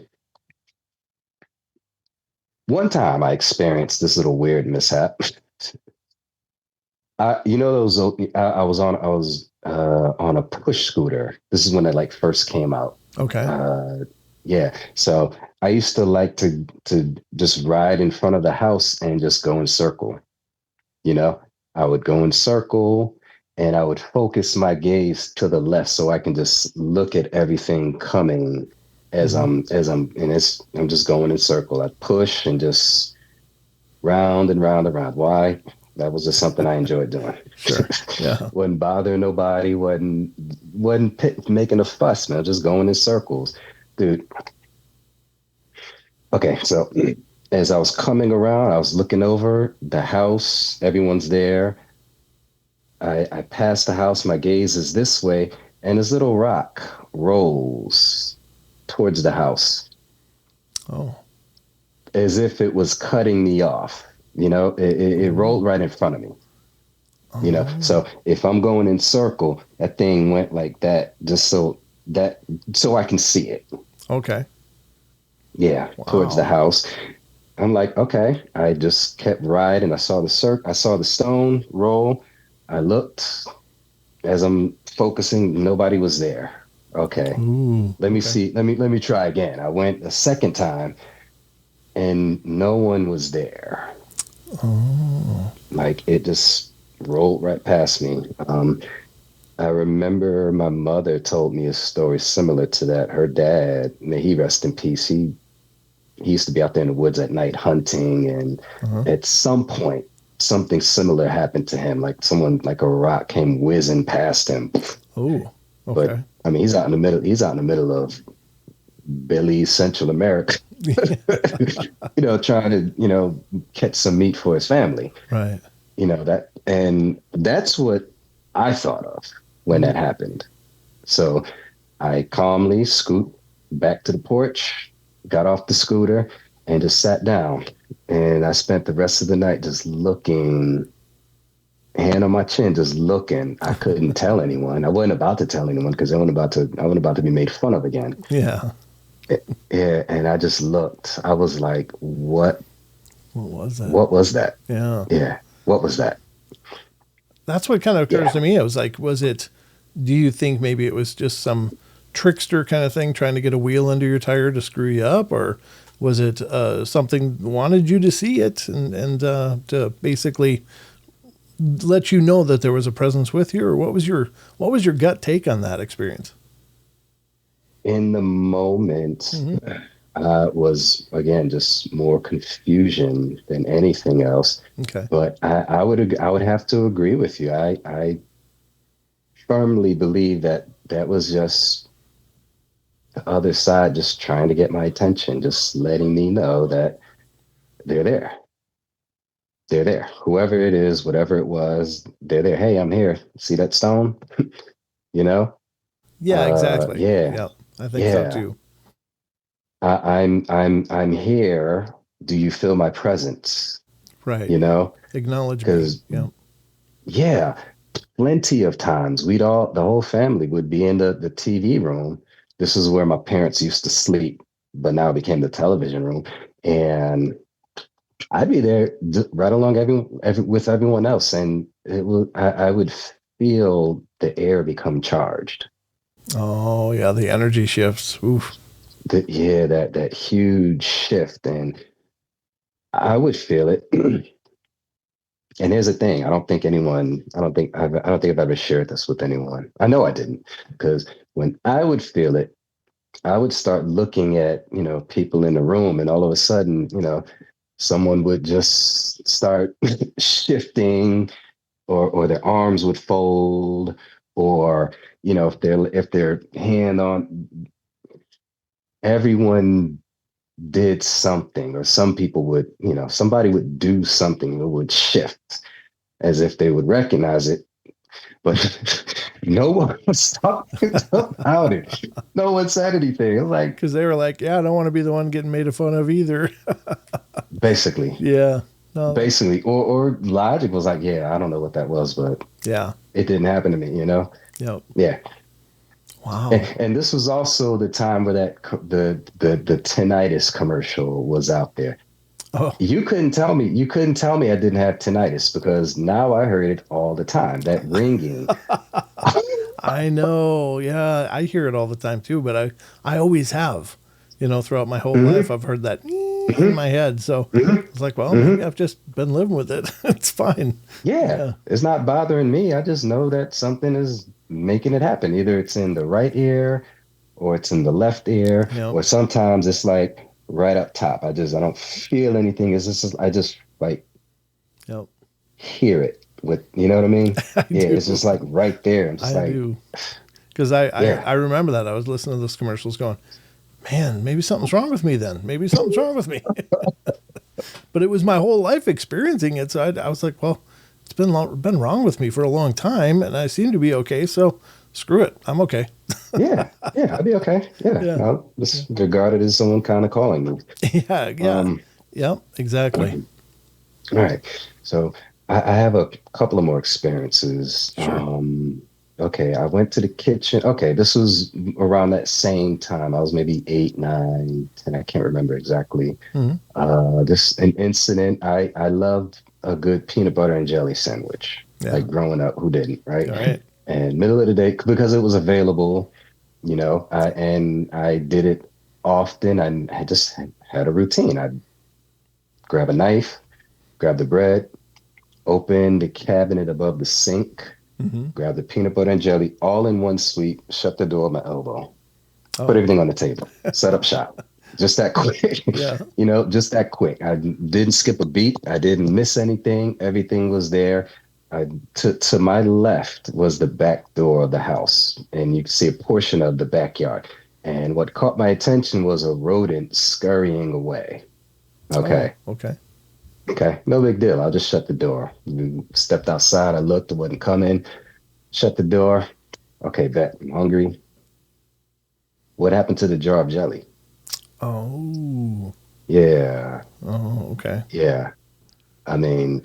One time I experienced this little weird mishap. Those I was on a push scooter. This is when it like first came out. Okay. Yeah. So I used to like to just ride in front of the house and just go in circle. You know, I would go in circle and I would focus my gaze to the left so I can just look at everything coming Mm-hmm. I'm just going in circle. I push and just round and round and round. Why? That was just something I enjoyed doing. Sure. Yeah. Wasn't bothering nobody. Wasn't making a fuss, man. Just going in circles, dude. Okay, so as I was coming around, I was looking over the house. Everyone's there. I pass the house. My gaze is this way, and this little rock rolls towards the house Oh. as if it was cutting me off. It rolled right in front of me. Oh. So if I'm going in circle, that thing went like that, just so I can see it. Okay. Yeah, towards the Wow. house. I'm like, okay. I just kept riding. I saw the stone roll. I looked as I'm focusing. Nobody was there. Okay. Ooh. Let me Okay. see. Let me try again. I went a second time and no one was there. Oh. Like it just rolled right past me. I remember my mother told me a story similar to that. Her dad, may he rest in peace, he used to be out there in the woods at night hunting, and Uh-huh. at some point, something similar happened to him. Like someone, like a rock came whizzing past him. Oh. But Okay. I mean, he's out in the middle. He's out in the middle of Billy, Central America, trying to catch some meat for his family. Right. And that's what I thought of when that Ooh. happened. So I calmly scoot back to the porch, got off the scooter, and just sat down. And I spent the rest of the night just looking, hand on my chin, just looking. I couldn't tell anyone. I wasn't about to tell anyone because I wasn't about to be made fun of again. Yeah. Yeah, and I just looked. I was like, "What? What was that? What was that? Yeah. Yeah, what was that?" That's what kind of occurs Yeah. to me. I was like, do you think maybe it was just some trickster kind of thing trying to get a wheel under your tire to screw you up? Or was it something wanted you to see it and to basically let you know that there was a presence with you? Or what was your gut take on that experience? In the moment, Mm-hmm. was again just more confusion than anything else. Okay. But I would have to agree with you. I firmly believe that that was just the other side just trying to get my attention, just letting me know that they're there. They're there. Whoever it is, whatever it was, they're there. Hey, I'm here. See that stone? You know? Yeah, exactly. Yeah, Yeah, I think so yeah. too. I'm here. Do you feel my presence? Right. You know? Acknowledge me. Because Yeah. yeah, plenty of times the whole family would be in the TV room. This is where my parents used to sleep, but now it became the television room. And I'd be there right along with everyone else. And I would feel the air become charged. Oh, yeah. The energy shifts. Oof. Yeah, that huge shift. And I would feel it. And here's the thing: I don't think I've ever shared this with anyone. I know I didn't, because when I would feel it, I would start looking at people in the room, and all of a sudden, someone would just start shifting, or their arms would fold, or if their hand on everyone did something, or some people would, somebody would do something that would shift as if they would recognize it, but no one was talking about it. No one said anything. It was like, Because they were like, yeah, I don't want to be the one getting made fun of either. basically, Yeah. No. or logic was like, yeah, I don't know what that was, but Yeah. it didn't happen to me. Yep. Yeah. Wow. And this was also the time where the tinnitus commercial was out there. Oh, You couldn't tell me I didn't have tinnitus, because now I heard it all the time. That ringing. I know. Yeah, I hear it all the time too, but I always have. Throughout my whole life, Hmm. I've heard that in Hmm. my head. So Hmm. it's like, well, maybe Hmm. I've just been living with it. It's fine. Yeah, Yeah. it's not bothering me. I just know that something is making it happen. Either it's in the right ear, or it's in the left ear, Yep. or sometimes it's like right up top. I don't feel anything. It's just, I just like Yep. hear it with, you know what I mean? I Yeah, it's do. just like right there. I'm just I like, do. Because I yeah. remember that. I was listening to those commercials going, man, maybe something's wrong with me then. Maybe something's wrong with me. But it was my whole life experiencing it. So I was like, well, it's been wrong with me for a long time, and I seem to be okay. So screw it. I'm okay. Yeah, yeah, I'll be okay. Yeah, Yeah. I'll just regard it as someone kind of calling me. Yeah. Yeah. Um, Yep. Exactly. all right. So I have a couple of more experiences. Sure. Okay, I went to the kitchen. Okay, this was around that same time. I was maybe 8, 9, 10. I can't remember exactly. Hmm. This an incident. I loved a good peanut butter and jelly sandwich. Yeah. Like growing up, who didn't, right? All right. And middle of the day, because it was available, and I did it often. I just had a routine. I'd grab a knife, grab the bread, open the cabinet above the sink, Hmm. grab the peanut butter and jelly all in one sweep, shut the door with my elbow, put Oh, everything on the table, set up shop. Just that quick, yeah. just that quick. I didn't skip a beat. I didn't miss anything. Everything was there. To my left was the back door of the house, and you can see a portion of the backyard. And what caught my attention was a rodent scurrying away. Oh, Okay. okay. Okay. No big deal. I'll just shut the door. Stepped outside. I looked. It wasn't coming. Shut the door. Okay, bet. I'm hungry. What happened to the jar of jelly? Oh, Yeah. oh, okay. Yeah. I mean,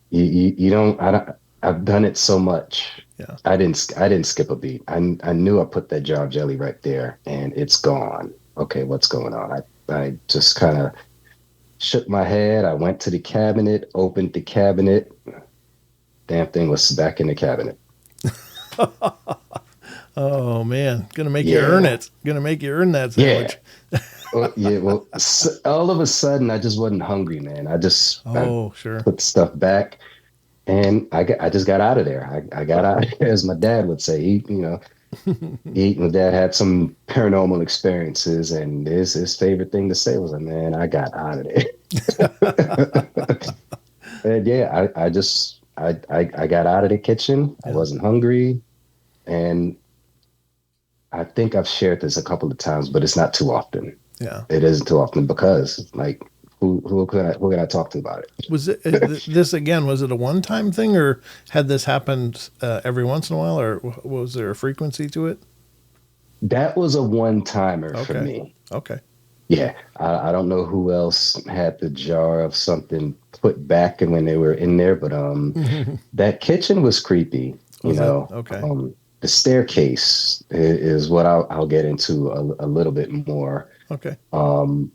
you don't. I don't. I've done it so much. Yeah. I didn't skip a beat. I knew I put that jar of jelly right there, and it's gone. Okay, what's going on? I just kind of shook my head. I went to the cabinet, opened the cabinet. Damn thing was back in the cabinet. Oh man, gonna make you earn Yeah. it. Gonna make you earn that Yeah. sandwich. Yeah. Well, all of a sudden, I just wasn't hungry, man. I Oh, sure. put the stuff back, and I just got out of there. I got out, as my dad would say. My dad had some paranormal experiences, and his favorite thing to say was, "Man, I got out of there." And yeah, I got out of the kitchen. I Yeah. wasn't hungry, and I think I've shared this a couple of times, but it's not too often. Yeah. It isn't too often, because like who can I talk to about it? Was it this again? Was it a one-time thing, or had this happened every once in a while, or was there a frequency to it? That was a one timer for Okay. me. Okay. Yeah, I don't know who else had the jar of something put back and when they were in there, but that kitchen was creepy. You Was it? know, Okay. the staircase is what I'll get into a little bit more. Okay. Um,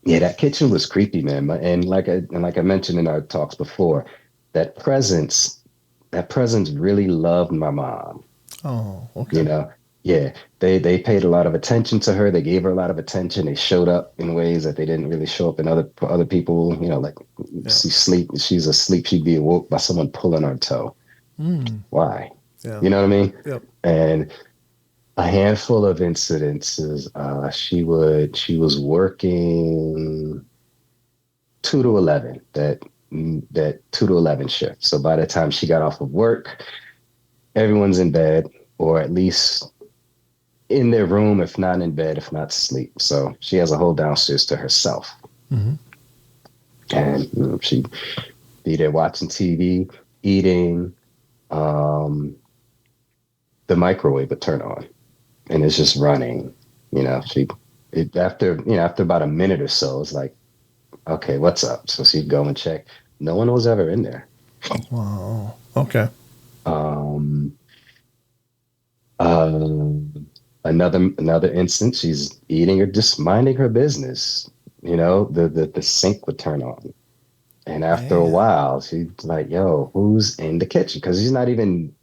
yeah, that kitchen was creepy, man. And like I mentioned in our talks before, that presence that presence really loved my mom. Oh, You okay. know, yeah, they paid a lot of attention to her. They gave her a lot of attention. They showed up in ways that they didn't really show up in other people. Like Yeah. she's asleep, she'd be awoke by someone pulling her toe. Mm. Why? Yeah. You know what I mean? Yep. And a handful of incidences. She was working 2 to 11. That 2 to 11 shift. So by the time she got off of work, everyone's in bed, or at least in their room, if not in bed, if not sleep. So she has a whole downstairs to herself. Mm-hmm. And she'd be there watching TV, eating. The microwave would turn on and it's just running. After about a minute or so, it's like, okay, what's up? So she'd go and check. No one was ever in there. Wow. Okay. Um, another instance, she's eating or just minding her business. The sink would turn on. And after a while, she's like, yo, who's in the kitchen? Because she's not even,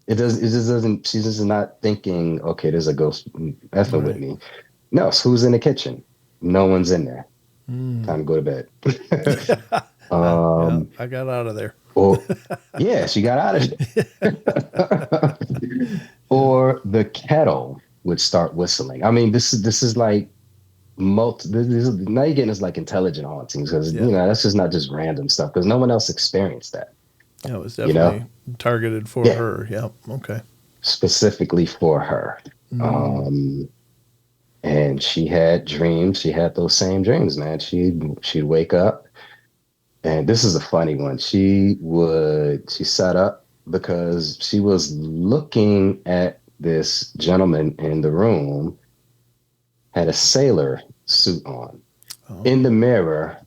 she's just not thinking, okay, there's a ghost effing with me. No, it's who's in the kitchen? No one's in there. Time to go to bed. Yeah, I got out of there. Or, yeah, she got out of it. Or the kettle would start whistling. I mean, this is like now you're getting this like intelligent hauntings because that's just not just random stuff because no one else experienced that. Yeah, it was definitely targeted for her. Yeah. Okay. Specifically for her. And she had dreams. She had those same dreams, man. She'd wake up, and this is a funny one. She sat up because she was looking at this gentleman in the room, had a sailor suit on, in the mirror,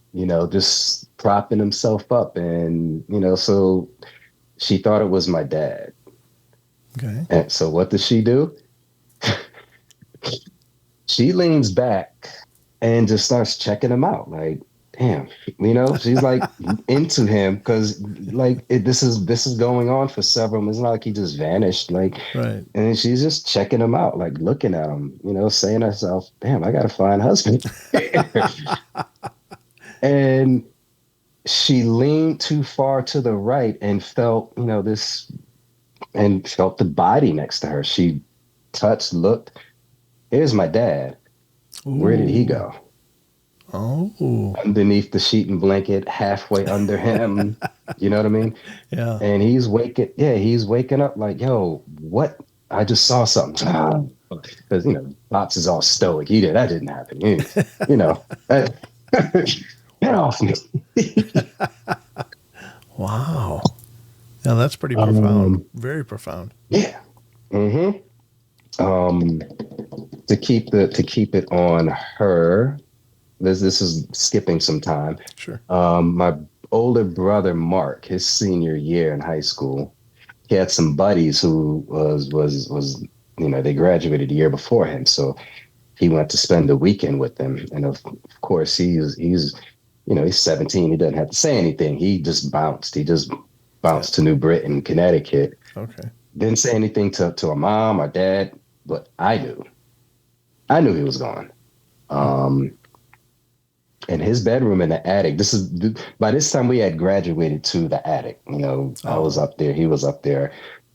just propping himself up, and so she thought it was my dad. Okay. And so what does she do? She leans back and just starts checking him out. Like, damn, she's like into him because like this is going on for several. It's not like he just vanished. Like, right. And she's just checking him out, like looking at him, saying to herself, damn, I got to find a husband. And she leaned too far to the right and felt, and felt the body next to her. She touched, looked. Here's my dad. Ooh. Where did he go? Oh. Underneath the sheet and blanket, halfway under him. You know what I mean? Yeah. And he's waking up like, yo, what? I just saw something. Because, Pops is all stoic. That didn't happen. Get off me. Wow. Yeah, that's pretty profound. Very profound. Yeah. Mm-hmm. To keep it on her, this is skipping some time. Sure. My older brother Mark, his senior year in high school, he had some buddies who was they graduated the year before him, so he went to spend the weekend with them. And of course, he's 17. He doesn't have to say anything. He just bounced. To New Britain, Connecticut. Okay. Didn't say anything to our mom, our dad, but I knew he was gone. And his bedroom in the attic. By this time we had graduated to the attic. I was up there. He was up there.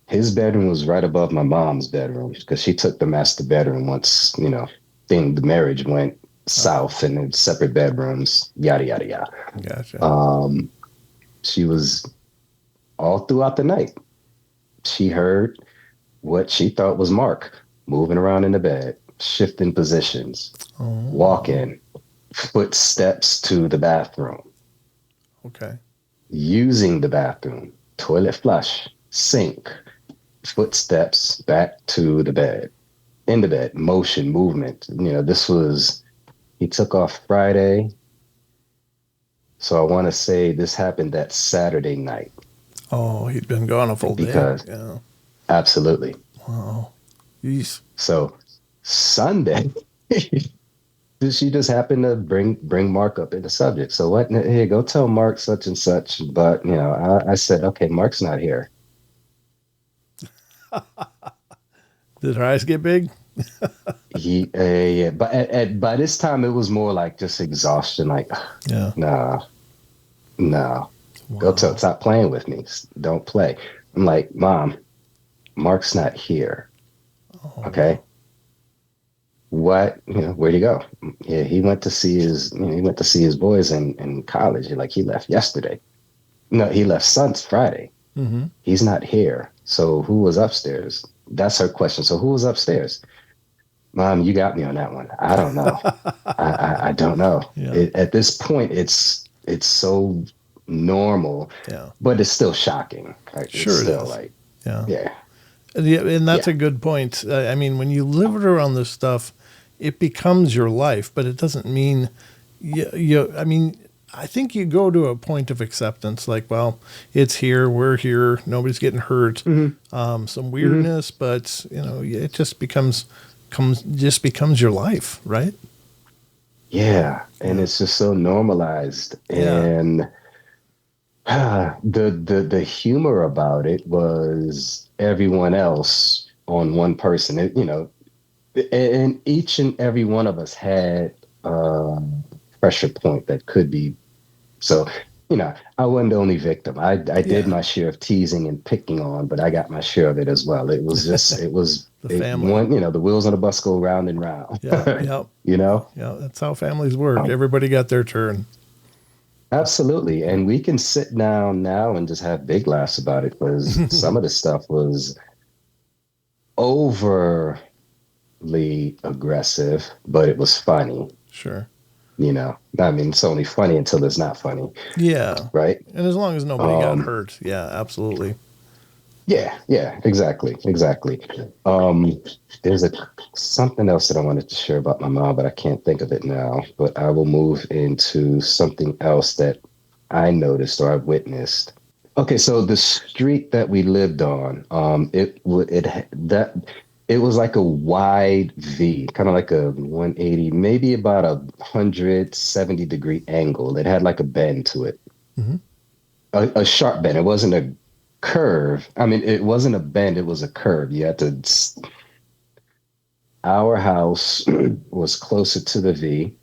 His bedroom was right above my mom's bedroom because she took the master bedroom once, the marriage went south and then separate bedrooms, yada, yada, yada. Gotcha. She was all throughout the night. She heard what she thought was Mark moving around in the bed, shifting positions, walking, footsteps to the bathroom. Okay. Using the bathroom, toilet flush, sink, footsteps back to the bed, in the bed, motion, movement. He took off Friday. So I want to say this happened that Saturday night. Oh, he'd been gone a full day. Yeah. Absolutely. Wow. Jeez. So Sunday, she just happened to bring Mark up in the subject. So what? Here, go tell Mark such and such. But I said, okay, Mark's not here. Did her eyes get big? Yeah. But by this time, it was more like just exhaustion. Like, no. Wow. Go stop playing with me. Don't play. I'm like, Mom, Mark's not here. Oh. Okay. What? Where'd he go? Yeah, he went to see his boys in college. Like he left yesterday. No, he left Friday. Mm-hmm. He's not here. So who was upstairs? that's her question. So who was upstairs? Mom, you got me on that one. I don't know. I don't know. Yeah. At this point, it's so normal, Yeah. but it's still shocking. Like, it's Sure it still is. like, Yeah. yeah, Yeah, and that's yeah. a good point. I mean, when you live around this stuff, it becomes your life, but it doesn't mean I mean, I think you go to a point of acceptance, like, well, it's here, we're here, nobody's getting hurt, Hmm. some Hmm. weirdness, but it just becomes your life, right? Yeah, and Yeah, it's just so normalized, yeah, and the humor about it was everyone else on one person. And each and every one of us had a pressure point that could be. So, I wasn't the only victim. I did yeah. my share of teasing and picking on, but I got my share of it as well. The It family. one, the wheels on the bus go round and round. Yeah, yeah, you know? yeah. That's how families work. Um, Everybody got their turn. Absolutely. Yeah. And we can sit down now and just have big laughs about it because some of the stuff was overly aggressive, but it was funny. Sure. I mean, it's only funny until it's not funny, Yeah. right? And as long as nobody got Um, hurt, yeah, absolutely. yeah, yeah, exactly, exactly. Um, there's something else that I wanted to share about my mom, but I can't think of it now. But I will move into something else that I noticed or I witnessed. Okay, so the street that we lived on, it was like a wide V, kind of like a 180, maybe about a 170-degree angle. It had like a bend to it, Hmm. a sharp bend. It wasn't a curve. I mean, it wasn't a bend, it was a curve. Our house was closer to the V,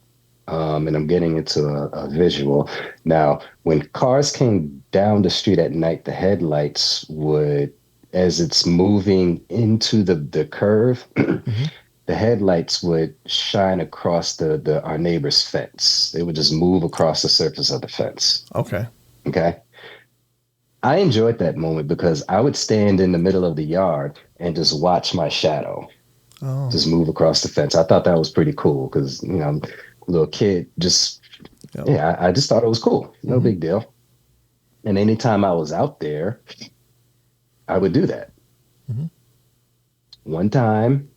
and I'm getting into a visual. Now, when cars came down the street at night, the headlights would, as it's moving into the curve, Hmm. the headlights would shine across the our neighbor's fence. They would just move across the surface of the fence. Okay. Okay. I enjoyed that moment because I would stand in the middle of the yard and just watch my shadow Oh, just move across the fence. I thought that was pretty cool because, I'm a little kid, just, yep. yeah, I just thought it was cool. No Hmm. big deal. And anytime I was out there, I would do that. Hmm. One time,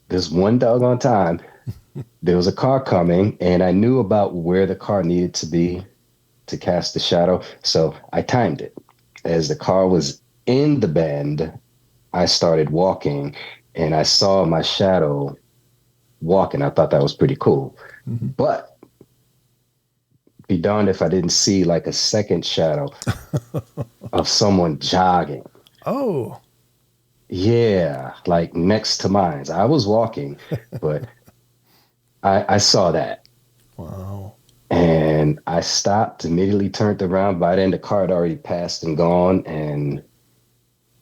this one doggone time, there was a car coming and I knew about where the car needed to be to cast the shadow. So I timed it. As the car was in the bend, I started walking and I saw my shadow walking. I thought that was pretty cool. Hmm. But be darned if I didn't see like a second shadow of someone jogging. Oh, Yeah, like next to mine. I was walking, but I saw that. wow. And I stopped, immediately turned around. By then, the car had already passed and gone, and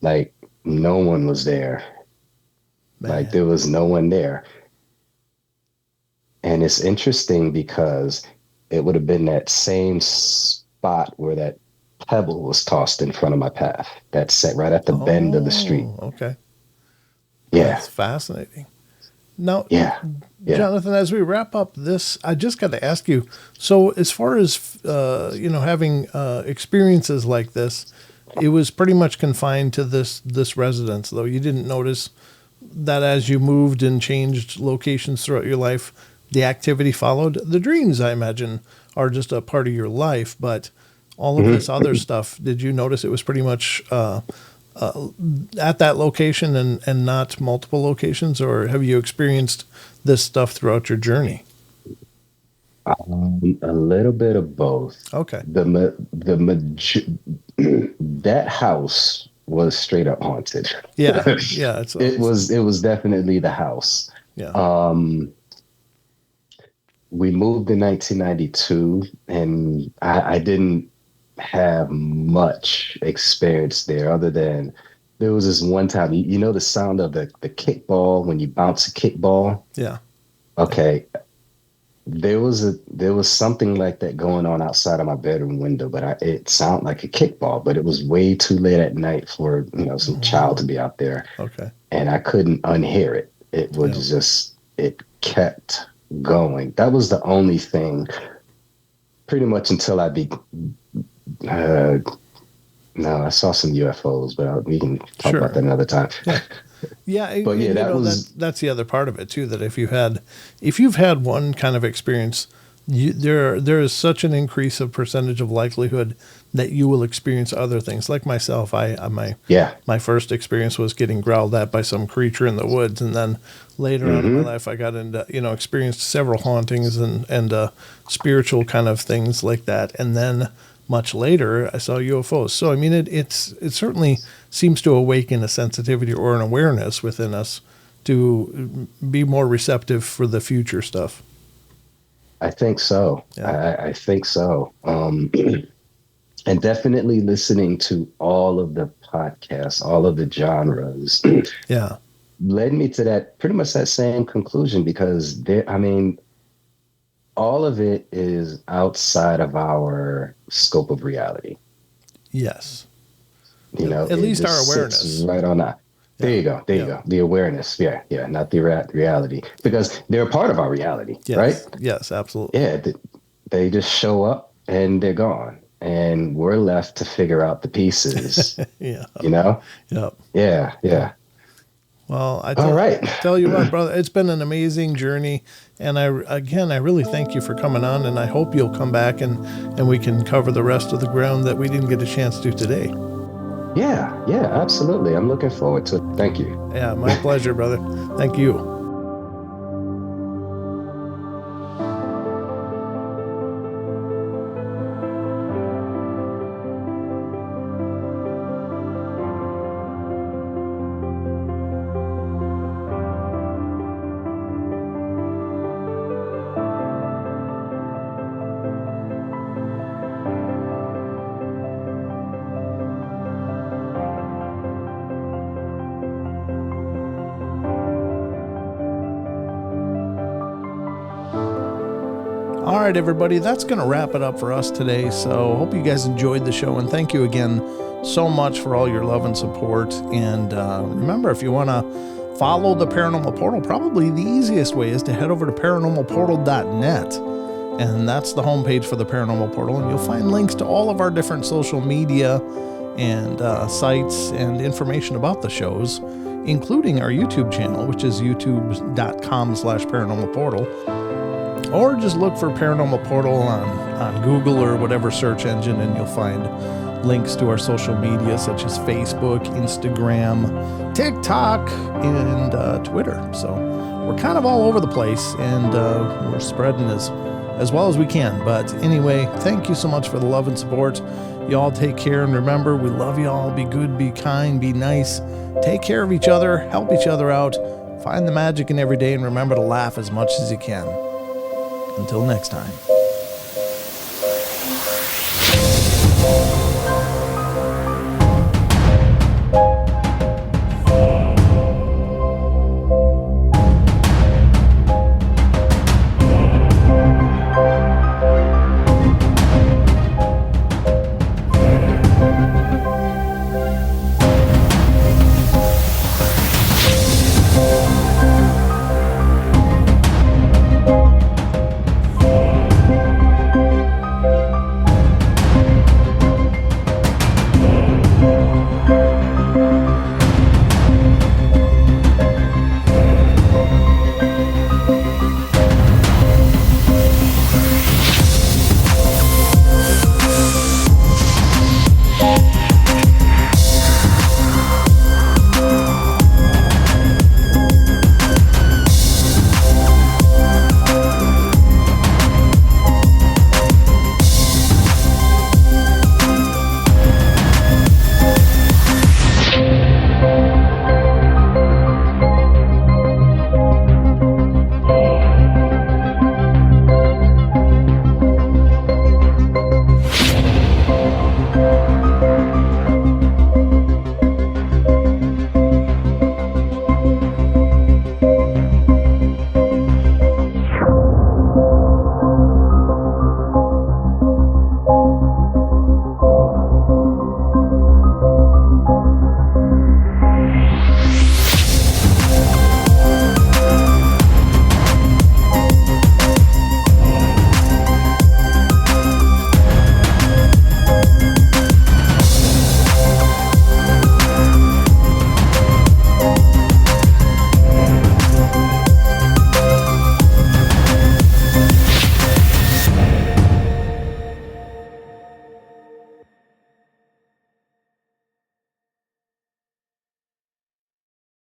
like no one was there. Like Man. there was no one there. And it's interesting because it would have been that same spot where that pebble was tossed in front of my path. That set right at the bend of the street. Oh, okay. Yeah, That's fascinating. Now, yeah, yeah. Jonathan, as we wrap up this, I just got to ask you. So, as far as having experiences like this, it was pretty much confined to this residence, though. You didn't notice that as you moved and changed locations throughout your life, the activity followed. The dreams, I imagine, are just a part of your life, but all of this other Mhm. stuff, did you notice it was pretty much at that location and not multiple locations, or have you experienced this stuff throughout your journey? A little bit of both. Okay. That house was straight up haunted. Yeah. Yeah. It was definitely the house. Yeah. Um, we moved in 1992, and I didn't have much experience there other than there was this one time, you know the sound of the kickball when you bounce a kickball? Yeah. Yeah. Okay. there was something like that going on outside of my bedroom window, but it sounded like a kickball, but it was way too late at night for, some child to be out there. Okay. And I couldn't unhear it. It was it kept going. That was the only thing pretty much until no, I saw some UFOs, but we can talk about that another time. Yeah, but that's the other part of it too. That if you've had one kind of experience, there is such an increase of percentage of likelihood that you will experience other things. Like myself, my first experience was getting growled at by some creature in the woods, and then later on in my life, I got into experienced several hauntings and spiritual kind of things like that, and then much later, I saw UFOs. So, I mean, it certainly seems to awaken a sensitivity or an awareness within us to be more receptive for the future stuff. I think so. Yeah. I think so. And definitely listening to all of the podcasts, all of the genres, led me to pretty much that same conclusion, because all of it is outside of our scope of reality. Yes. At least our awareness. Right on that. There you go. You go. The awareness. Yeah. Not the reality, because they're a part of our reality, right? Yes, absolutely. Yeah. They just show up and they're gone, and we're left to figure out the pieces. Yeah. Yep. Yeah. Well, tell you what, brother, it's been an amazing journey. And I really thank you for coming on, and I hope you'll come back and we can cover the rest of the ground that we didn't get a chance to today. Yeah, absolutely. I'm looking forward to it. Thank you. Yeah, my pleasure, brother. Thank you. All right, everybody, that's going to wrap it up for us today. So hope you guys enjoyed the show, and thank you again so much for all your love and support. And remember, if you want to follow the Paranormal Portal, probably the easiest way is to head over to paranormalportal.net. And that's the homepage for the Paranormal Portal. And you'll find links to all of our different social media and sites and information about the shows, including our YouTube channel, which is youtube.com/paranormalportal. Or just look for Paranormal Portal on Google or whatever search engine, and you'll find links to our social media, such as Facebook, Instagram, TikTok, and Twitter. So we're kind of all over the place, and we're spreading as well as we can. But anyway, thank you so much for the love and support. Y'all take care, and remember, we love y'all. Be good, be kind, be nice. Take care of each other, help each other out, find the magic in every day, and remember to laugh as much as you can. Until next time.